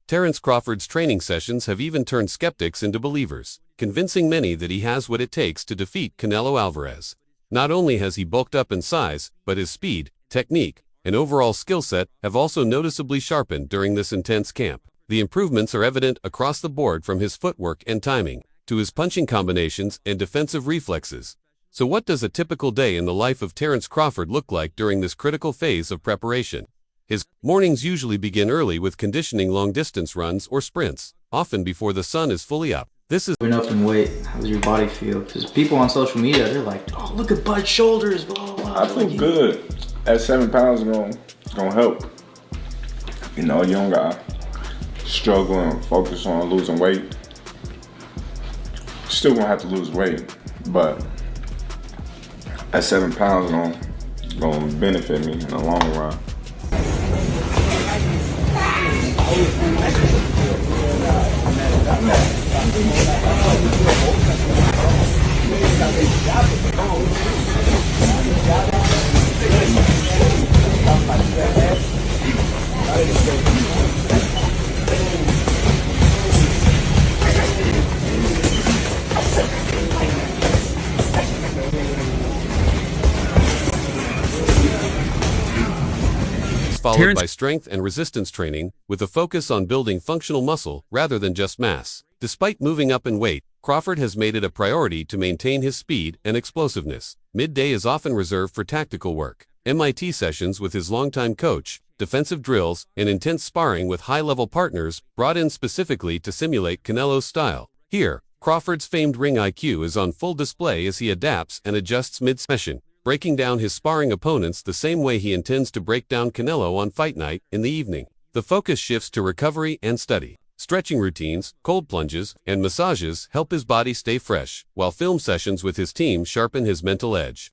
Terence Crawford's training sessions have even turned skeptics into believers, convincing many that he has what it takes to defeat Canelo Alvarez. Not only has he bulked up in size, but his speed, technique, and overall skill set have also noticeably sharpened during this intense camp. The improvements are evident across the board, from his footwork and timing, to his punching combinations and defensive reflexes. So what does a typical day in the life of Terence Crawford look like during this critical phase of preparation? His mornings usually begin early with conditioning long-distance runs or sprints, often before the sun is fully up. This is going up in weight. How does your body feel? Because people on social media, they're like, "Oh, look at Bud's shoulders." Blah, blah, blah. I feel good. At 7 pounds, it's gonna help. You know, a young guy struggling, focus on losing weight. Still gonna have to lose weight, but at 7 pounds, gonna benefit me in the long run. Followed by strength and resistance training, with a focus on building functional muscle rather than just mass. Despite moving up in weight, Crawford has made it a priority to maintain his speed and explosiveness. Midday is often reserved for tactical work, MIT sessions with his longtime coach, defensive drills, and intense sparring with high-level partners brought in specifically to simulate Canelo's style. Here, Crawford's famed ring IQ is on full display as he adapts and adjusts mid-session, breaking down his sparring opponents the same way he intends to break down Canelo on fight night in the evening. The focus shifts to recovery and study. Stretching routines, cold plunges, and massages help his body stay fresh, while film sessions with his team sharpen his mental edge.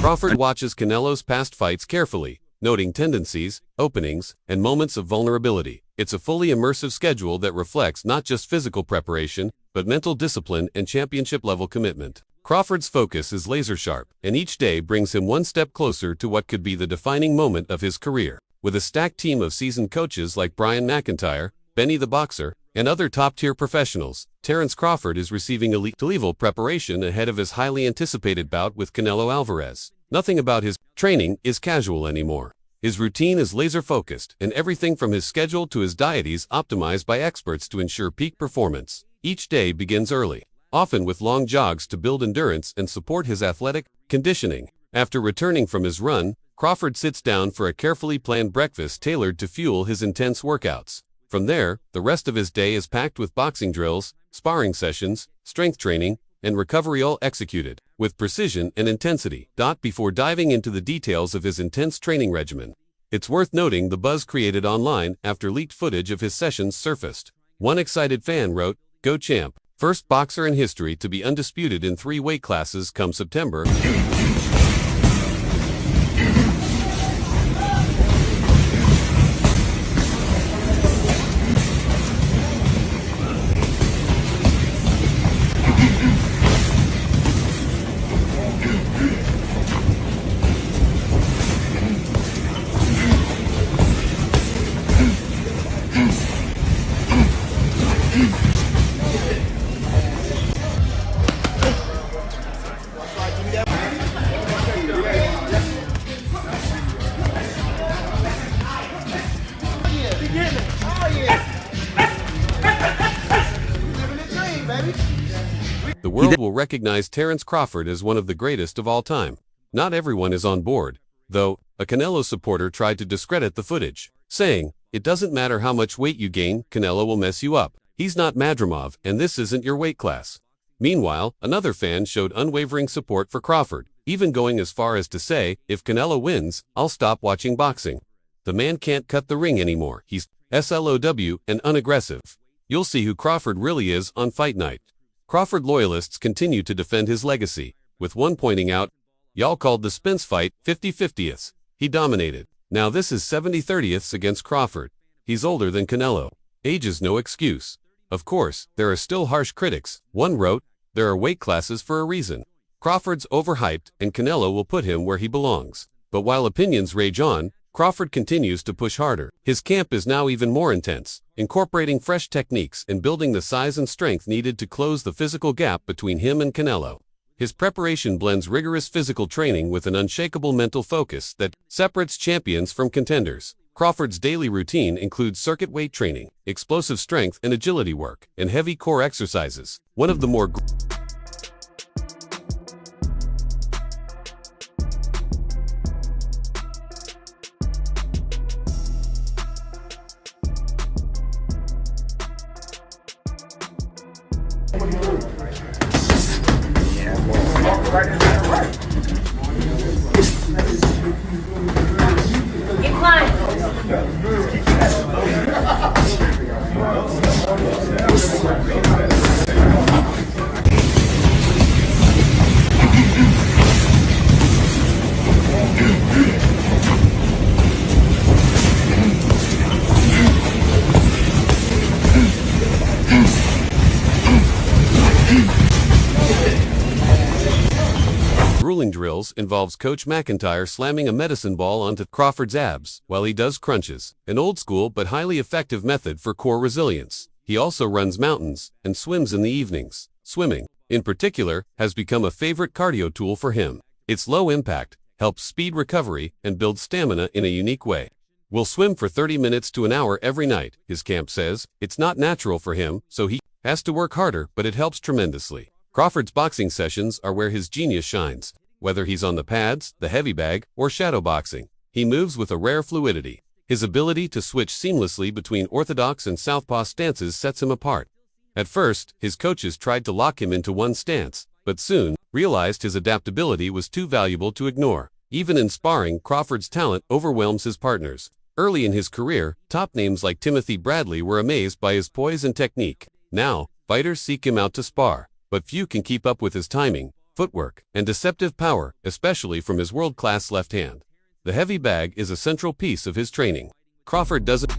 Crawford watches Canelo's past fights carefully, noting tendencies, openings, and moments of vulnerability. It's a fully immersive schedule that reflects not just physical preparation, but mental discipline and championship-level commitment. Crawford's focus is laser-sharp, and each day brings him one step closer to what could be the defining moment of his career. With a stacked team of seasoned coaches like Brian McIntyre, Benny the Boxer, and other top-tier professionals, Terence Crawford is receiving elite-level preparation ahead of his highly anticipated bout with Canelo Alvarez. Nothing about his training is casual anymore. His routine is laser-focused, and everything from his schedule to his diet is optimized by experts to ensure peak performance. Each day begins early, often with long jogs to build endurance and support his athletic conditioning. After returning from his run, Crawford sits down for a carefully planned breakfast tailored to fuel his intense workouts. From there, the rest of his day is packed with boxing drills, sparring sessions, strength training, and recovery, all executed with precision and intensity. Before diving into the details of his intense training regimen, it's worth noting the buzz created online after leaked footage of his sessions surfaced. One excited fan wrote, "Go champ, first boxer in history to be undisputed in 3 weight classes come September." The world will recognize Terence Crawford as one of the greatest of all time. Not everyone is on board, though. A Canelo supporter tried to discredit the footage, saying, "It doesn't matter how much weight you gain, Canelo will mess you up. He's not Madrimov, and this isn't your weight class." Meanwhile, another fan showed unwavering support for Crawford, even going as far as to say, "If Canelo wins, I'll stop watching boxing. The man can't cut the ring anymore. He's slow and unaggressive. You'll see who Crawford really is on fight night." Crawford loyalists continue to defend his legacy, with one pointing out, "Y'all called the Spence fight 50-50th. He dominated." Now this is 70/30ths against Crawford. He's older than Canelo. Age is no excuse. Of course, there are still harsh critics. One wrote, "There are weight classes for a reason. Crawford's overhyped and Canelo will put him where he belongs." But while opinions rage on, Crawford continues to push harder. His camp is now even more intense, incorporating fresh techniques and building the size and strength needed to close the physical gap between him and Canelo. His preparation blends rigorous physical training with an unshakable mental focus that separates champions from contenders. Crawford's daily routine includes circuit weight training, explosive strength and agility work, and heavy core exercises. One of the more grueling drills involves Coach McIntyre slamming a medicine ball onto Crawford's abs while he does crunches, an old-school but highly effective method for core resilience. He also runs mountains and swims in the evenings. Swimming, in particular, has become a favorite cardio tool for him. It's low impact, helps speed recovery, and builds stamina in a unique way. "We'll swim for 30 minutes to an hour every night," his camp says. It's not natural for him, so he has to work harder, but it helps tremendously. Crawford's boxing sessions are where his genius shines. Whether he's on the pads, the heavy bag, or shadow boxing, he moves with a rare fluidity. His ability to switch seamlessly between orthodox and southpaw stances sets him apart. At first, his coaches tried to lock him into one stance, but soon realized his adaptability was too valuable to ignore. Even in sparring, Crawford's talent overwhelms his partners. Early in his career, top names like Timothy Bradley were amazed by his poise and technique. Now, fighters seek him out to spar, but few can keep up with his timing, footwork, and deceptive power, especially from his world-class left hand. The heavy bag is a central piece of his training. Crawford doesn't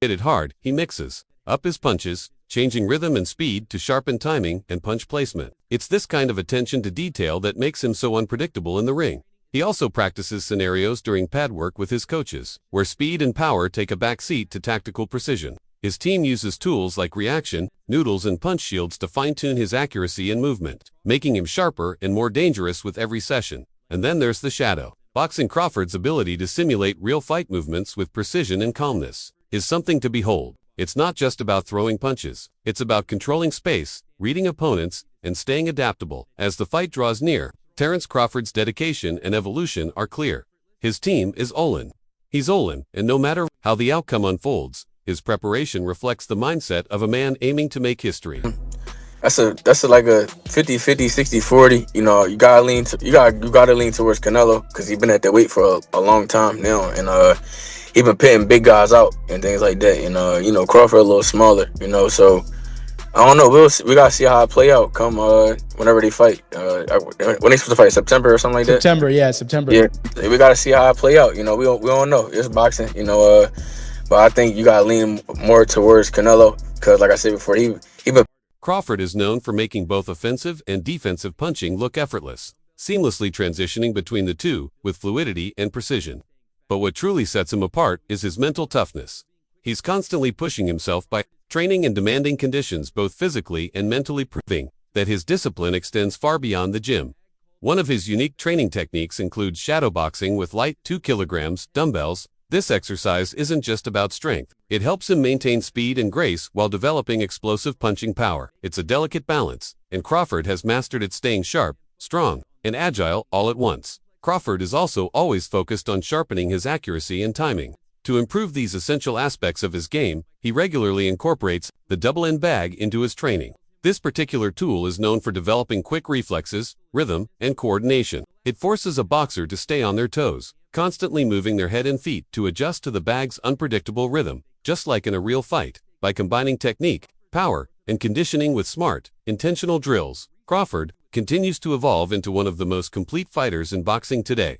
hit it hard. He mixes up his punches, changing rhythm and speed to sharpen timing and punch placement. It's this kind of attention to detail that makes him so unpredictable in the ring. He also practices scenarios during pad work with his coaches, where speed and power take a back seat to tactical precision. His team uses tools like reaction, noodles, and punch shields to fine-tune his accuracy and movement, making him sharper and more dangerous with every session. And then there's the shadow boxing. Crawford's ability to simulate real fight movements with precision and calmness is something to behold. It's not just about throwing punches. It's about controlling space, reading opponents, and staying adaptable. As the fight draws near, Terence Crawford's dedication and evolution are clear. His team is Olin. He's Olin, and no matter how the outcome unfolds, his preparation reflects the mindset of a man aiming to make history. That's like a 50-50, 60-40. You know, you gotta lean towards Canelo because he's been at that weight for a long time now, and he been pitting big guys out and things like that. And you know, Crawford a little smaller. You know, so I don't know. We gotta see how it play out come whenever they fight. When they supposed to fight, September or something like that. September. Yeah, we gotta see how it play out. You know, we don't know. It's boxing. You know, but I think you gotta lean more towards Canelo because, like I said before, he been. Crawford is known for making both offensive and defensive punching look effortless, seamlessly transitioning between the two with fluidity and precision. But what truly sets him apart is his mental toughness. He's constantly pushing himself by training in demanding conditions, both physically and mentally, proving that his discipline extends far beyond the gym. One of his unique training techniques includes shadowboxing with light 2 kilograms dumbbells. This exercise isn't just about strength. It helps him maintain speed and grace while developing explosive punching power. It's a delicate balance, and Crawford has mastered it, staying sharp, strong, and agile all at once. Crawford is also always focused on sharpening his accuracy and timing. To improve these essential aspects of his game, he regularly incorporates the double-end bag into his training. This particular tool is known for developing quick reflexes, rhythm, and coordination. It forces a boxer to stay on their toes, constantly moving their head and feet to adjust to the bag's unpredictable rhythm, just like in a real fight. By combining technique, power, and conditioning with smart, intentional drills, Crawford continues to evolve into one of the most complete fighters in boxing today.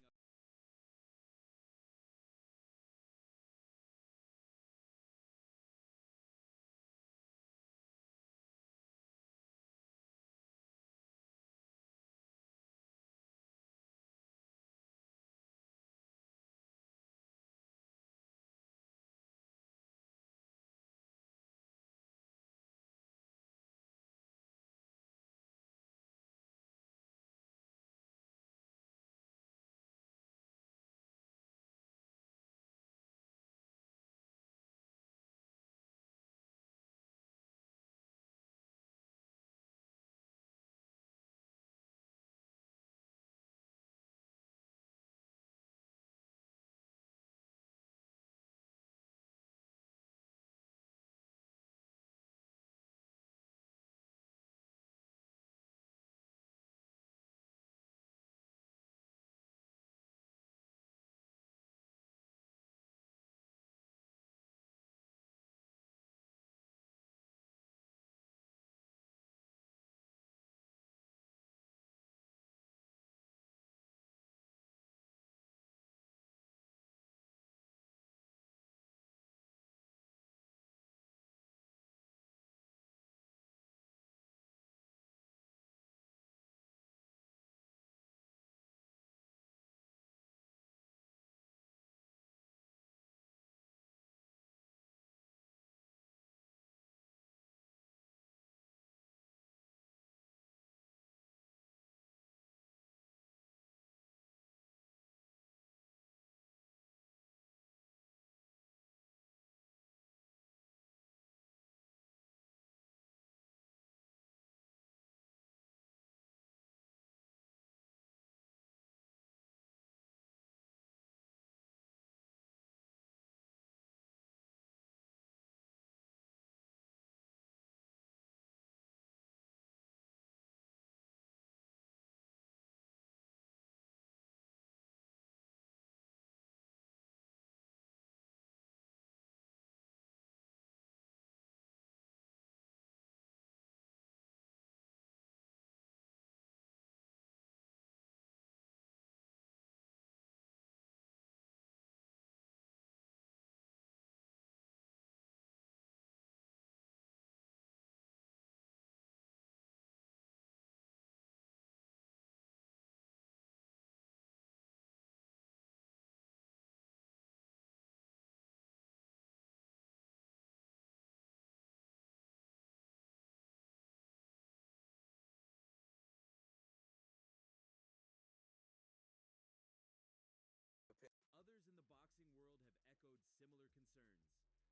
Others in the boxing world have echoed similar concerns.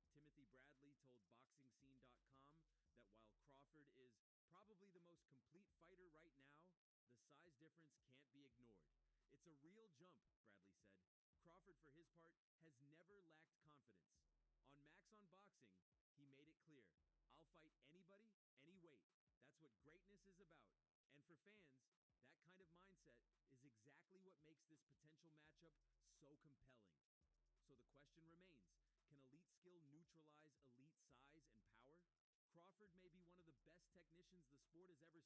Timothy Bradley told BoxingScene.com that while Crawford is probably the most complete fighter right now, the size difference can't be ignored. It's a real jump, Bradley said. Crawford, for his part, has never lacked confidence. On Max on Boxing, he made it clear, I'll fight anybody, any weight. That's what greatness is about. And for fans, that kind of mindset is exactly what makes this potential matchup so compelling. So the question remains, can elite skill neutralize elite size and power? Crawford may be one of the best technicians the sport has ever seen,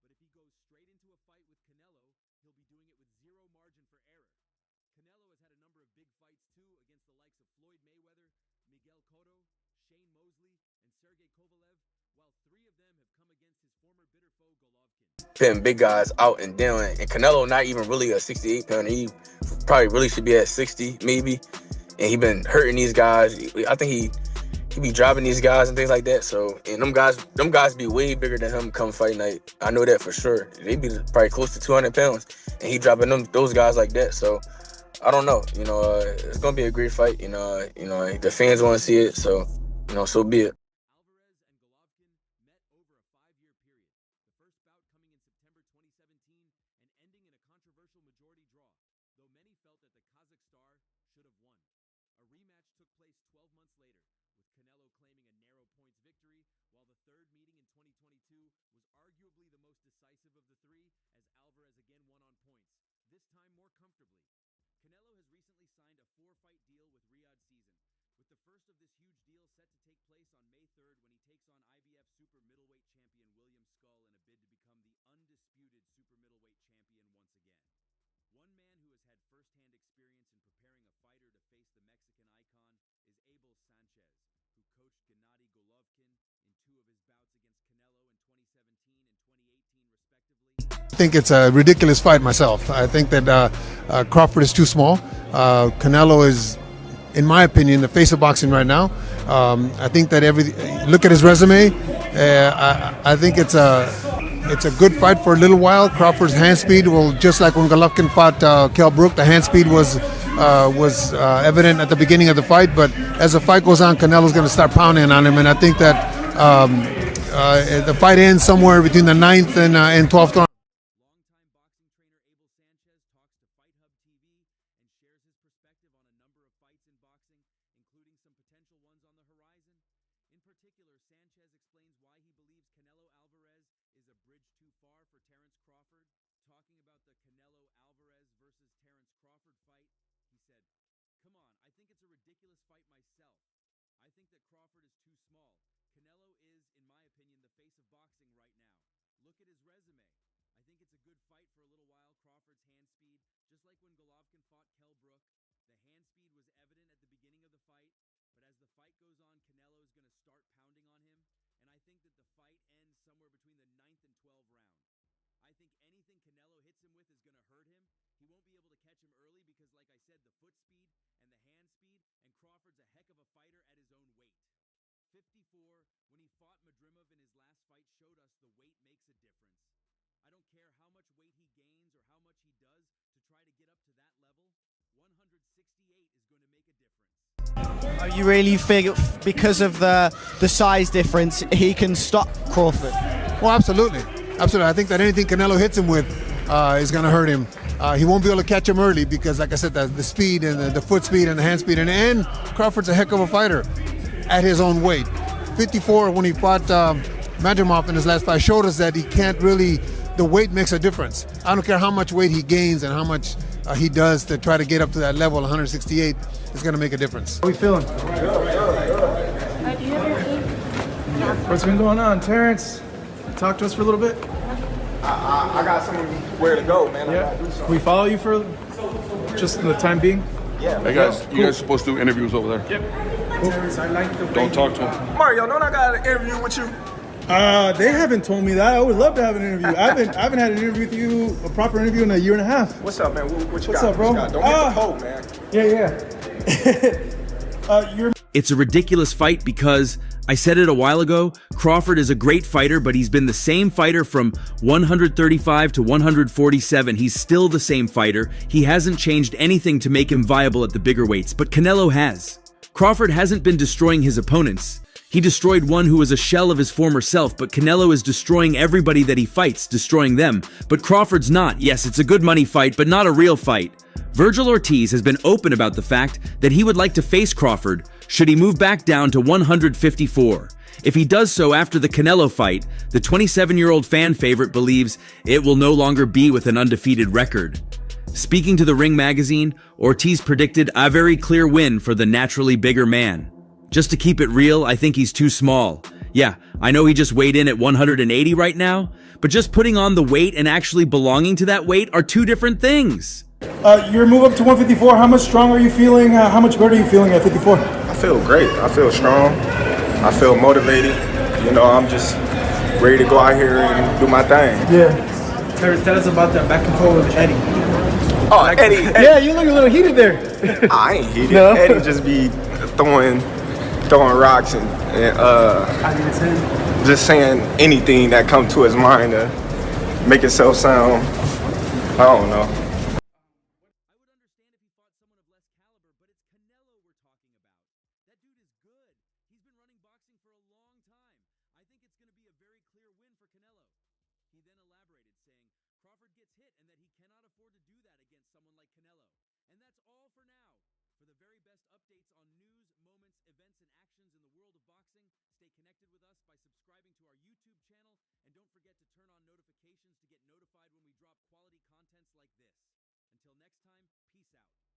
but if he goes straight into a fight with Canelo, he'll be doing it with zero margin for error. Canelo has had a number of big fights too against the likes of Floyd Mayweather, Miguel Cotto, Shane Mosley, and Sergey Kovalev, while three of them have come against his former bitter foe Golovkin. Pitting big guys out and down. And Canelo not even really a 68 pounder. He probably really should be at 60 maybe. And he been hurting these guys. I think he be dropping these guys and things like that. So, and them guys be way bigger than him come fight night. I know that for sure. They be probably close to 200 pounds. And he dropping those guys like that. So I don't know. It's gonna be a great fight. The fans want to see it. So, so be it. Alvarez and Golovkin met over a 5-year period. The first bout coming in September 2017 ending in a controversial majority draw, though many felt that the Kazakh star should have won. A rematch took place 12 months later, with Canelo claiming a narrow points victory, while the third meeting in 2022 was arguably the most decisive of the three, as Alvarez again won on points, this time more comfortably. Canelo has recently signed a 4-fight deal with Riyadh Season, with the first of this huge deal set to take place on May 3rd when he takes on IBF super middleweight champion William Skull in a bid to become the undisputed super middleweight champion once again. One man who has had first-hand experience in preparing a fighter to face the Mexican icon is Abel Sanchez, who coached Gennady Golovkin in 2 of his bouts against Canelo in 2017 and 2018 respectively. I think it's a ridiculous fight myself. I think that Crawford is too small. Canelo is, in my opinion, the face of boxing right now. I think that look at his resume. I think it's a good fight for a little while. Crawford's hand speed will, just like when Golovkin fought Kell Brook, the hand speed was evident at the beginning of the fight. But as the fight goes on, Canelo's going to start pounding on him, and I think that the fight ends somewhere between the 9th and 12th round. Longtime boxing trainer Abel Sanchez talks to Fight Hub TV and shares his perspective on a number of fights in boxing, including some potential ones on the horizon. In particular, Sanchez explains why he believes Canelo Alvarez is a bridge too far for Terence Crawford. Talking about the Canelo Alvarez versus Terence Crawford fight, he said, "Come on, I think it's a ridiculous fight myself. I think that Crawford is too small. Canelo is, in my opinion, the face of boxing right now. Look at his resume. I think it's a good fight for a little while. Crawford's hand speed, just like when Golovkin fought Kell Brook, the hand speed was evident at the beginning of the fight, but as the fight goes on, Canelo is going to start pounding on him, and I think that the fight ends somewhere between the 9th and 12th round. I think anything Canelo hits him with is going to hurt him. He won't be able to catch him early because, like I said, the foot speed and the hand speed, and Crawford's a heck of a fighter at his own weight. 54, when he fought Madrimov in his last fight, showed us the weight makes a difference. I don't care how much weight he gains or how much he does to try to get up to that level, 168 is going to make a difference." You really think because of the size difference, he can stop Crawford? Well, absolutely. Absolutely. I think that anything Canelo hits him with is going to hurt him. He won't be able to catch him early because, like I said, the speed and the foot speed and the hand speed. And Crawford's a heck of a fighter at his own weight. 54, when he fought Madrimov in his last fight, showed us that he can't really, the weight makes a difference. I don't care how much weight he gains and how much he does to try to get up to that level. 168 is going to make a difference. How are we feeling? What's been going on, Terrence? Talk to us for a little bit. I got somewhere to go, man. Yeah. Can we follow you for just the time being? Yeah. Hey guys, you guys are supposed to do interviews over there. Yep. Terrence, I like the way Don't talk to him. Mario, don't I got an interview with you? They haven't told me that. I would love to have an interview. I haven't had an interview with you, a proper interview, in a year and a half. What's up, man? What you What's got? up, bro? Don't get the pole, man. Yeah. It's a ridiculous fight because, I said it a while ago, Crawford is a great fighter, but he's been the same fighter from 135 to 147. He's still the same fighter. He hasn't changed anything to make him viable at the bigger weights, but Canelo has. Crawford hasn't been destroying his opponents. He destroyed one who was a shell of his former self, but Canelo is destroying everybody that he fights, destroying them. But Crawford's not. Yes, it's a good money fight, but not a real fight. Virgil Ortiz has been open about the fact that he would like to face Crawford should he move back down to 154. If he does so after the Canelo fight, the 27-year-old fan favorite believes it will no longer be with an undefeated record. Speaking to the Ring magazine, Ortiz predicted a very clear win for the naturally bigger man. Just to keep it real, I think he's too small. Yeah, I know he just weighed in at 180 right now, but just putting on the weight and actually belonging to that weight are two different things. Your move up to 154, how much stronger are you feeling? How much better are you feeling at 54? I feel great. I feel strong. I feel motivated. You know, I'm just ready to go out here and do my thing. Yeah. Terrence, tell us about that back and forth with Eddie. Oh, Eddie. Yeah, you look a little heated there. I ain't heated. No. Eddie just be throwing rocks and just saying anything that comes to his mind to make himself sound, I don't know. I would understand if he fought someone of less caliber, but it's Canelo we're talking about. That dude is good. He's been running boxing for a long time. I think it's going to be a very clear win for Canelo. He then elaborated, saying, Crawford gets gets hit and that he cannot afford to do that against someone like Canelo. And that's all for now. For the very best updates on news, moments, events, and actions in the world of boxing, stay connected with us by subscribing to our YouTube channel, and don't forget to turn on notifications to get notified when we drop quality contents like this. Until next time, peace out.